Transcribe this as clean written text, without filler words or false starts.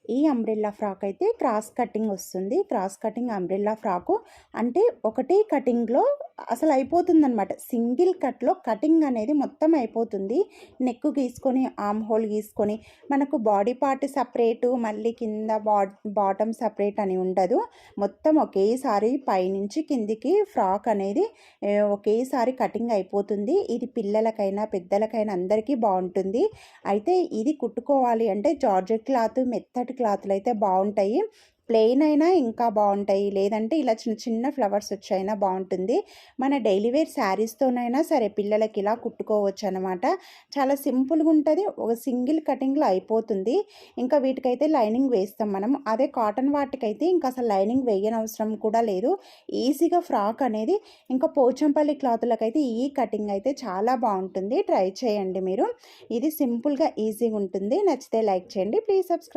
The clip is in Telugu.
ఈ అంబ్రెల్లా ఫ్రాక్ అయితే క్రాస్ కటింగ్ వస్తుంది. క్రాస్ కటింగ్ అంబ్రెల్లా ఫ్రాకు అంటే ఒకటే కటింగ్‌లో అసలు అయిపోతుందనమాట. సింగిల్ కట్‌లో కటింగ్ అనేది మొత్తం అయిపోతుంది. నెక్ గీసుకొని, ఆర్మ్ హోల్ గీసుకొని మనకు బాడీ పార్ట్ సెపరేటు, మళ్ళీ కింద బాటమ్ సెపరేట్ అని ఉండదు. మొత్తం ఒకేసారి పైనుంచి కిందికి ఫ్రాక్ అనేది ఒకేసారి కటింగ్ అయిపోతుంది. ఇది పిల్లలకైనా, పెద్దలకైనా అందరికీ బావుంటుంది. అయితే ఇది కుట్టుకోవాలి అంటే జార్జెట్ క్లాత్, మెత్తటి క్లాత్‌లు అయితే బావుంటాయి. ప్లెయిన్ అయినా ఇంకా బావుంటాయి. లేదంటే ఇలా చిన్న చిన్న ఫ్లవర్స్ వచ్చైనా బావుంటుంది. మన డైలీ వేర్ శారీస్‌తోనైనా సరే పిల్లలకి ఇలా కుట్టుకోవచ్చనమాట. చాలా సింపుల్‌గా ఉంటది. ఒక సింగిల్ కటింగ్‌లో అయిపోతుంది. ఇంకా వీటికైతే లైనింగ్ వేస్తాం మనం. అదే కాటన్ వాటికైతే ఇంక అసలు లైనింగ్ వేయనవసరం కూడా లేదు. ఈజీగా ఫ్రాక్ అనేది ఇంకా పోచంపల్లి క్లాతులకైతే ఈ కటింగ్ అయితే చాలా బావుంటుంది. ట్రై చేయండి మీరు. ఇది సింపుల్‌గా ఈజీగా ఉంటుంది. నచ్చితే లైక్ చేయండి. Please subscribe.